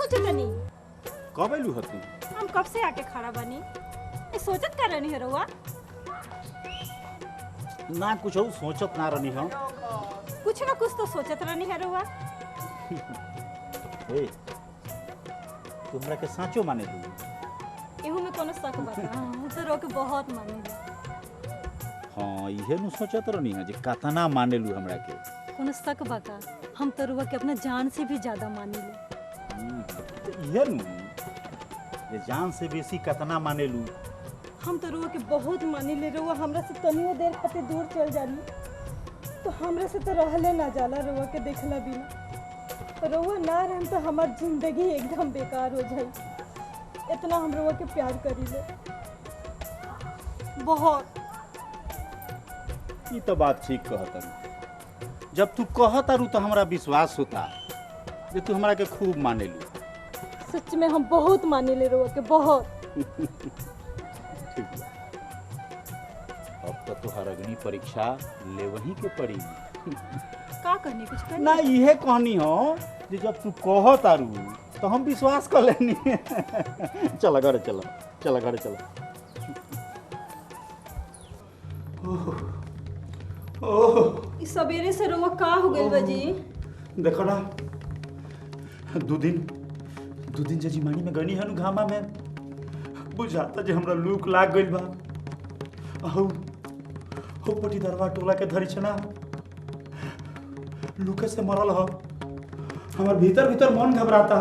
सोचत नहीं। कब आइलू ह तू? हम कब से आके खड़ा बनी। ए सोचत कर रही है रउआ? ना कुछ सोचत ना रहनी हम। कुछ ना कुछ तो सोचत रहनी है रउआ। ए तू हमरा के साचो माने दू? एहू में कोनो शक बता। हम तो रोके बहुत माने। हाँ इहे नु सोचत रहनी है जे कतना माने लू हमरा के। कोनो शक बता। हम तो रुआ के अपना जान से भी ज्यादा मानी ले। इहे नु जे जान से बेसी कतना माने लू। हम तो रुआ के बहुत मानी ले। रुआ हमरा से तनियो देर खातिर दूर चल जानी तो हमरा से तो रहले ना जाला। रुआ के देखला बिना रुआ ना रहम तो हमार जिंदगी एकदम बेकार हो जाई। इतना हम रुआ के प्यार करी ले बहुत। ई तो बात ठीक कहत। जब तू कहत आरू तो हमरा विश्वास होता जे तू हमरा के खूब माने लू। सच में हम बहुत माने ले रुआ के बहुत। ठीक बा। अब तो तोहर अग्नि परीक्षा लेवही के पड़ी। का करनी कुछ करनी? ना इहे कहनी हो जे जब तू कहत आरू तो हम विश्वास कर लेनी। चला घरे चला, चला घरे चला। ओह इस सवेरे से रुआ का हो गइल बा जी? देखो ना दो दिन जजीमानी में गनी हनु घामा में बुझाता जे हमरा लूक लाग गइल बा। हो पटी दरवा टोला के धरी छना लूके से मरल हो। हमार भीतर मन घबराता।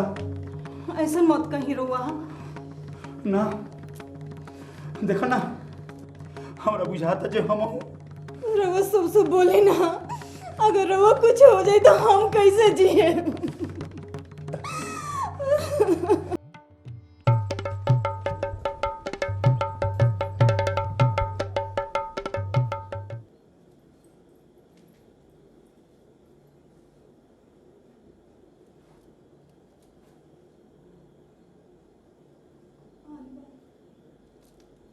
ऐसा मत कहीं रुआ। ना देखो ना हमरा बुझाता जे हम रवा सबसे बोले ना अगर रवा कुछ हो जाए तो हम कैसे जिए।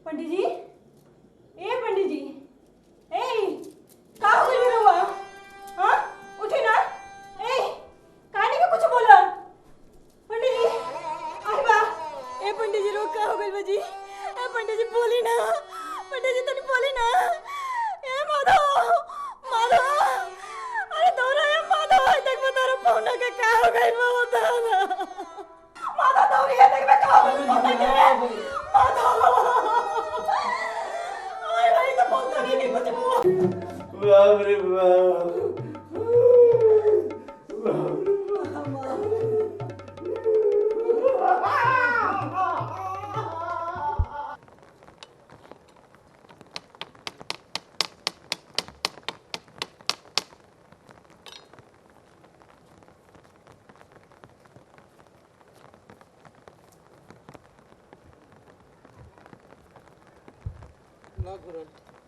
पंडित जी, ए पंडित जी, ए का हो गइल रवा? हां उठे ना। ए काहे के कुछ बोला? पंडित जी अरे बा। ए पंडित जी रो का हो गइल बा जी? ए पंडित जी बोली ना। पंडित जी तनी बोली ना। ए माधव अरे दौड़ा है माधव। तक बता रहा फोन के का हो गइल बा बता ना। माधव दौड़ी है तक मैं का हो गइल माधव। बाप रे बाप।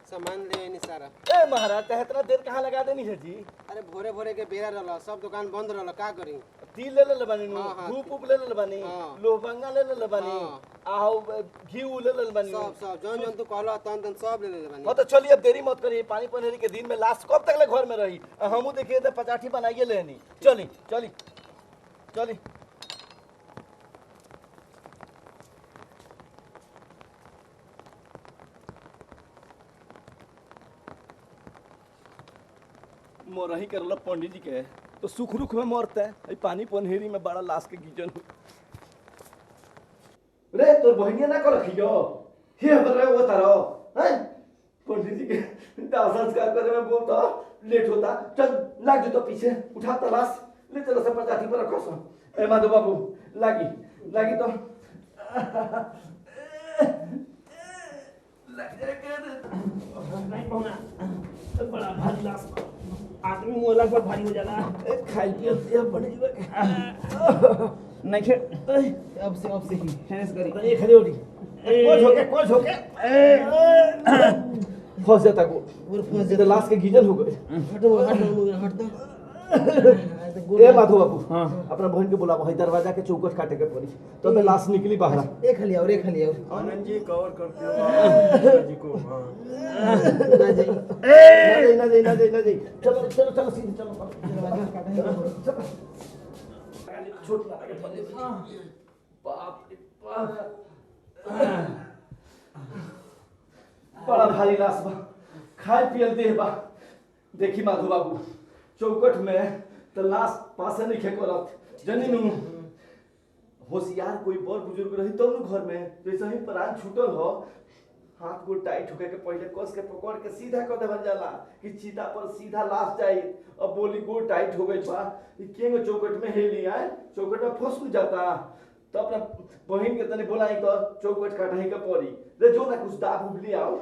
सामान ले नहीं सारा। ए महाराज इतना देर कहाँ लगा देनी है जी? अरे भोरे के बेरा रहला, सब दुकान बंद रहला, का करी? तिल ले ले बानी नु, हाँ। धूप ले ले बानी, हाँ। लोहबंगा ले ले बानी, हाँ। आओ घी ले ले बानी। सब जौन तू कहला तन सब ले ले बानी। हां तो चलिए अब देरी मत करिए। पानी पनेरी के दिन में लास्ट कब तक ले घर में रही? हमहू देखिए तो पचाठी बनाइए लेनी। चली मोरही करल पंडित जी के तो सुख रुख में मरते है। पानी पनहेरी में बड़ा लाश के गिजन रे तोर बहनिया ना कर रखियो। हे बरे वो तारो हैं पंडित जी के दाह संस्कार करे में बहुत लेट होता। चल लाग जो तो पीछे उठा तलाश ले चलो सब पचाठी पर रखो सो। ए माधव बाबू लागी तो लग जाएगा नहीं पहुंचा। बड़ा भारी लाश आदमी मोला पर भारी हो जाला। खाई पियो बड़े जीवा नहीं खे अब से ही हैंस करी। खड़ी होली कोच होके फंस जाता को और फंस जाता। लाश के गीजन हो गए। हट दो ए माधव बाबू अपना बहन के बुलाओ। है दरवाजा के चौकट काटे के पड़ी तो मैं लाश निकली बाहर। एक खलिया और आनंद जी कवर करते हो जी को। ना जाई चलो सीधे चलो दरवाजा काटे। काली छोट ना लगे पंडित जी बाप रे बाप बड़ा भारी लाश बा खाए पियल देह बा देखी माधु बाबू चौकट में तो लाश पासे नहीं खे करत जनी नु होशियार कोई बड़ बुजुर्ग रही तब नु घर में जैसे ही प्राण छूटल हो हाथ गोड़ टाइट होके के पहले कस के पकड़ के सीधा कर देवल जाला कि चीता पर सीधा लाश जाई। अब बोली गोड़ टाइट हो गई बा ई केंगे चौकट में हेली आए चौकट में फंस न जाता तो अपना बहन के तने बोलाई तो चौकट काटही के पड़ी रे जो ना कुछ दाब उबली आओ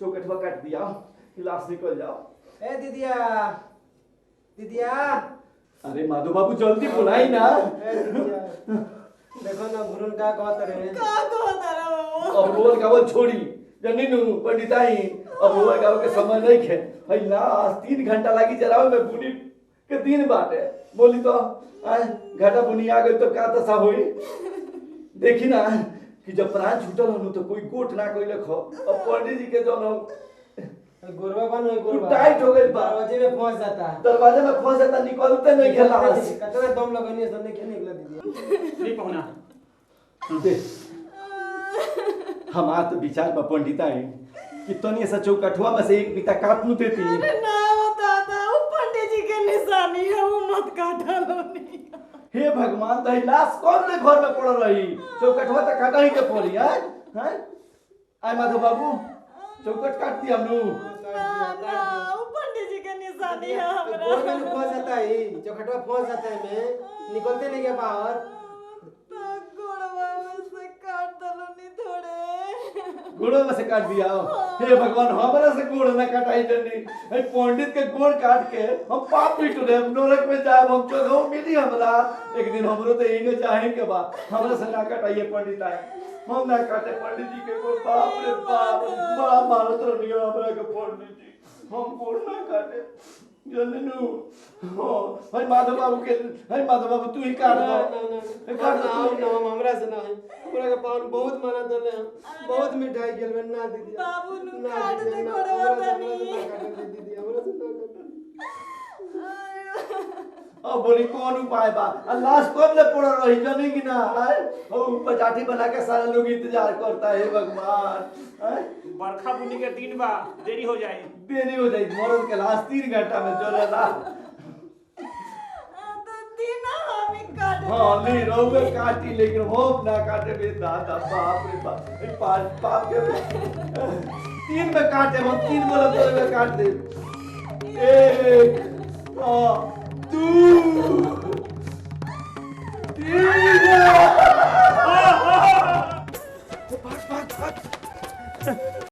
चौकटवा काट दिया लाश निकल जाओ। ए दीदिया दीदिया अरे माधव बाबू जल्दी बुलाई ना ए दीदिया देखो ना भुरन का कहत रे का कहता रहो अब रोल गावल छोड़ी जनी नु पंडिताई अब रोल गाव के समय नहीं खे हई लाश 3 घंटा लगी जरावे में बुनी के दिन बाटे बोली तो घाटा बुनी आ गई तो का दशा होई देखी ना कि जब प्राण छूटल हनु तो कोई गोट ना कोई लखो अब पंडित जी के जौन गोरवा बन होई गोरवा टाइट हो गई बा दरवाजे में फंस जाता दरवाजे में फंस जाता निकलते नहीं खेला कतना दम लगनी है सबने के निकला दीदी नहीं पहुना हमार तो विचार बा पंडिता है कि तनी ऐसा चौकठवा में से एक बीता काट नु देती अरे ना होता था वो पंडित जी के निशानी है वो मत काटा लो नहीं हे भगवान तो लाश कौन ले घर में पड़ रही चौकठवा तो काटा ही के पड़ी है हैं आय माधव बाबू चौकट काट दिया हमनु ना वो पंडित जी के निशानी है हमरा गोर में फंस जाता है चौखटवा फंस जाता है में निकलते नहीं के बाहर गोड़वा से काट दलो नहीं थोड़े गोड़ में से काट दिया हे भगवान हमरा से गोड़ ना काटाई जनी ए पंडित के गोड़ काट के हम पाप पीट रहे हम नरक में जाए हम चोगो मिली हमरा एक दिन हमरो तो इंगे चाहे के बा हमरा से ना काटाइए पंडित आए हम ना काटे पंडित जी के गोड़ बाप रे बाप बड़ा मारत रही हमरा के पंडित जी हम गोड़ ना काटे जननु हो भाई माधव बाबू के भाई माधव बाबू तू ही काट दो काट दो हमरा से ना है पूरा के पावन बहुत माना दले हम बहुत मिठाई गेल में ना दीदी बाबू नु काट दे गोड़वा तनी दीदी हमरा से ना काट अब बोली कौन उपाय बा लाश कब ले पड़ रही जनी कि ना है ओ पचाठी बना के सारे लोग इंतजार करता है भगवान है बरखा बुनी के दिन बा देरी हो जाए देरी हो जाई मरद के लाश 3 घंटा में जरेला तो दीना हमें काट हां नहीं रोवे काटी लेकिन हम ना काटे बे दादा बाप रे बाप ए पाप के 3 में काटे हम 3 बोले तो काट दे 1 2